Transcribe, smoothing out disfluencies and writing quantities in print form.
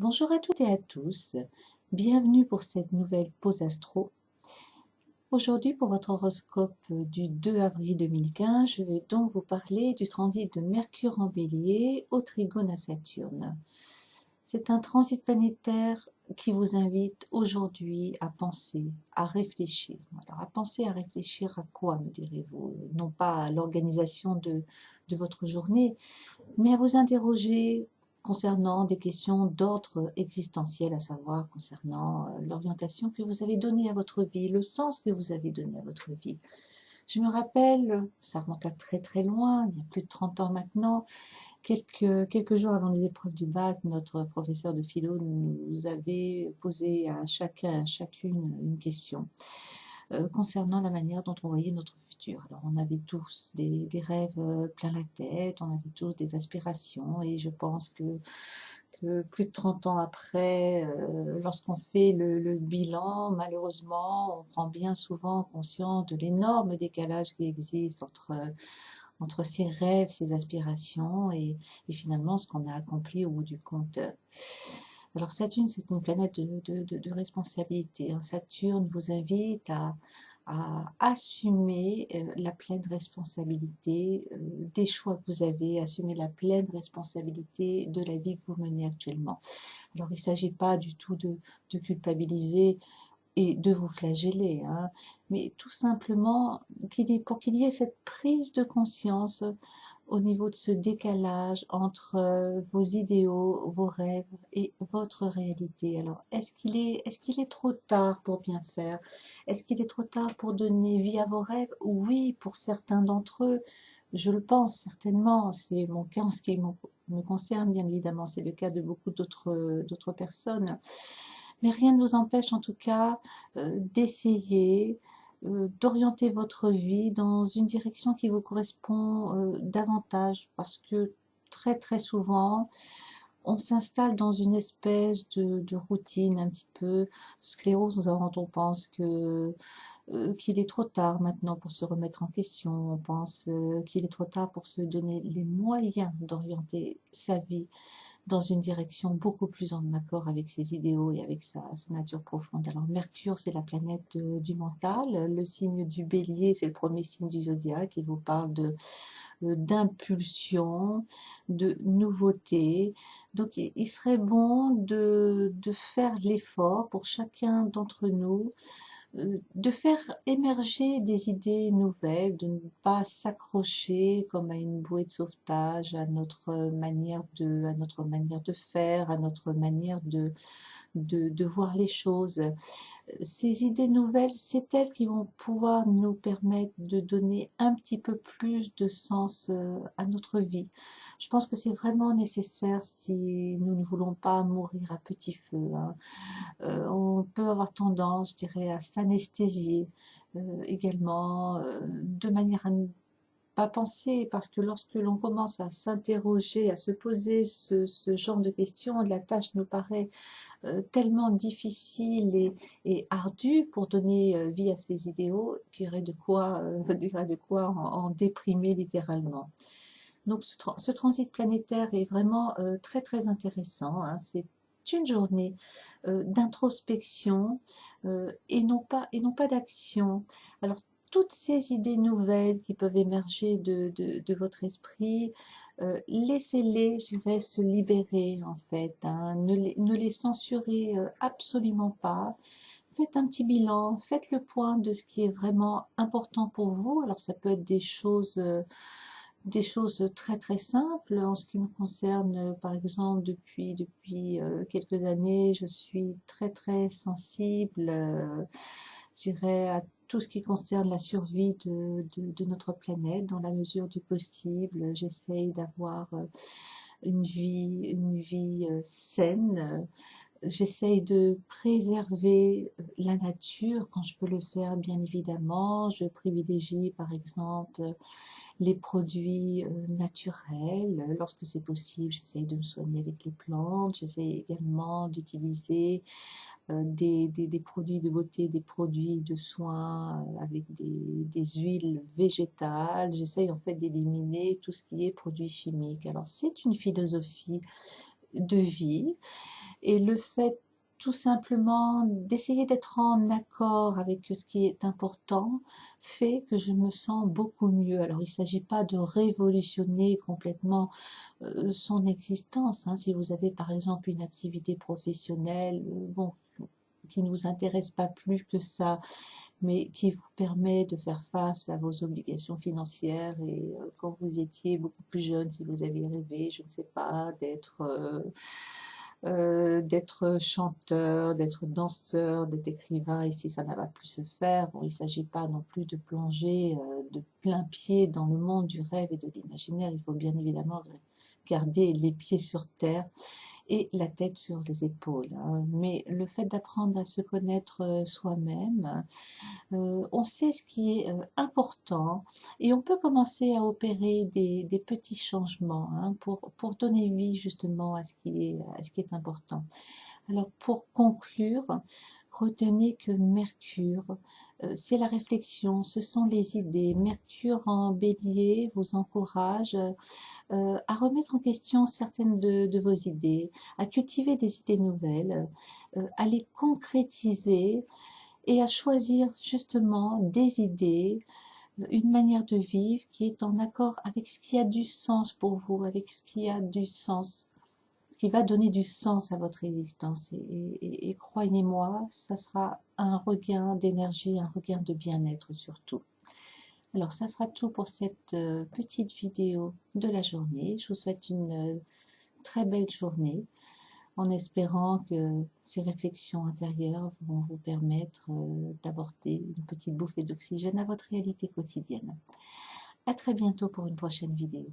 Bonjour à toutes et à tous, bienvenue pour cette nouvelle pause astro. Aujourd'hui pour votre horoscope du 2 avril 2015, je vais donc vous parler du transit de Mercure en Bélier au trigone à Saturne. C'est un transit planétaire qui vous invite aujourd'hui à penser, à réfléchir. Alors à penser, à réfléchir à quoi, me direz-vous? Non pas à l'organisation de votre journée, mais à vous interroger concernant des questions d'ordre existentiel, à savoir concernant l'orientation que vous avez donnée à votre vie, le sens que vous avez donné à votre vie. Je me rappelle, ça remonte à très très loin, il y a plus de 30 ans maintenant, quelques jours avant les épreuves du bac, notre professeur de philo nous avait posé à chacun, à chacune une question concernant la manière dont on voyait notre futur. Alors on avait tous des rêves plein la tête, on avait tous des aspirations et je pense que plus de 30 ans après, lorsqu'on fait le bilan, malheureusement, on prend bien souvent conscience de l'énorme décalage qui existe entre ses rêves, ses aspirations et finalement ce qu'on a accompli au bout du compte. Alors Saturne, c'est une planète de responsabilité, hein. Saturne vous invite à assumer la pleine responsabilité des choix que vous avez, assumer la pleine responsabilité de la vie que vous menez actuellement. Alors il ne s'agit pas du tout de culpabiliser et de vous flageller, hein, mais tout simplement pour qu'il y ait cette prise de conscience au niveau de ce décalage entre vos idéaux, vos rêves et votre réalité. Alors, est-ce qu'il est trop tard pour bien faire? Est-ce qu'il est trop tard pour donner vie à vos rêves? Oui, pour certains d'entre eux, je le pense certainement. C'est mon cas en ce qui me concerne, bien évidemment. C'est le cas de beaucoup d'autres personnes. Mais rien ne vous empêche en tout cas d'essayer, d'orienter votre vie dans une direction qui vous correspond davantage parce que très très souvent on s'installe dans une espèce de routine un petit peu sclérose quand on pense qu'il est trop tard maintenant pour se remettre en question, on pense qu'il est trop tard pour se donner les moyens d'orienter sa vie dans une direction beaucoup plus en accord avec ses idéaux et avec sa nature profonde. Alors Mercure, c'est la planète du mental, le signe du bélier, c'est le premier signe du zodiaque, il vous parle d'impulsion, de nouveauté. Donc il serait bon de faire l'effort pour chacun d'entre nous de faire émerger des idées nouvelles, de ne pas s'accrocher comme à une bouée de sauvetage à notre manière de faire, à notre manière de voir les choses. Ces idées nouvelles, c'est elles qui vont pouvoir nous permettre de donner un petit peu plus de sens à notre vie. Je pense que c'est vraiment nécessaire si nous ne voulons pas mourir à petit feu, hein. On peut avoir tendance, je dirais, à s'anesthésier également, de manière à ne pas penser, parce que lorsque l'on commence à s'interroger, à se poser ce genre de questions, la tâche nous paraît tellement difficile et ardue pour donner vie à ces idéaux qu'il y aurait de quoi, il y aurait de quoi en déprimer littéralement. Donc ce transit planétaire est vraiment très très intéressant, hein. C'est une journée d'introspection et non pas d'action. Alors toutes ces idées nouvelles qui peuvent émerger de votre esprit, laissez-les, je dirais, se libérer en fait, hein. Ne les censurez absolument pas. Faites un petit bilan, faites le point de ce qui est vraiment important pour vous. Alors ça peut être des choses très très simples. En ce qui me concerne, par exemple, depuis quelques années, je suis très très sensible, je dirais, à tout ce qui concerne la survie de notre planète, dans la mesure du possible. J'essaye d'avoir une vie saine. J'essaye de préserver la nature quand je peux le faire, bien évidemment. Je privilégie, par exemple, les produits naturels. Lorsque c'est possible, j'essaye de me soigner avec les plantes. J'essaye également d'utiliser des produits de beauté, des produits de soins avec des huiles végétales. J'essaye en fait d'éliminer tout ce qui est produits chimiques. Alors c'est une philosophie de vie. Et le fait tout simplement d'essayer d'être en accord avec ce qui est important fait que je me sens beaucoup mieux. Alors il ne s'agit pas de révolutionner complètement son existence, hein. Si vous avez par exemple une activité professionnelle, bon, qui ne vous intéresse pas plus que ça, mais qui vous permet de faire face à vos obligations financières et quand vous étiez beaucoup plus jeune, si vous aviez rêvé, je ne sais pas, d'être chanteur, d'être danseur, d'être écrivain, et si ça n'a pas pu se faire, bon, il ne s'agit pas non plus de plonger de plein pied dans le monde du rêve et de l'imaginaire, il faut bien évidemment garder les pieds sur terre et la tête sur les épaules, hein. Mais le fait d'apprendre à se connaître soi-même, on sait ce qui est important et on peut commencer à opérer des petits changements, hein, pour donner vie justement à ce qui est important. Alors pour conclure, retenez que Mercure, c'est la réflexion, ce sont les idées. Mercure en bélier vous encourage à remettre en question certaines de vos idées, à cultiver des idées nouvelles, à les concrétiser et à choisir justement des idées, une manière de vivre qui est en accord avec ce qui a du sens pour vous, avec ce qui a du sens, ce qui va donner du sens à votre existence. Et croyez-moi, ça sera un regain d'énergie, un regain de bien-être surtout. Alors ça sera tout pour cette petite vidéo de la journée. Je vous souhaite une très belle journée en espérant que ces réflexions intérieures vont vous permettre d'aborder une petite bouffée d'oxygène à votre réalité quotidienne. À très bientôt pour une prochaine vidéo.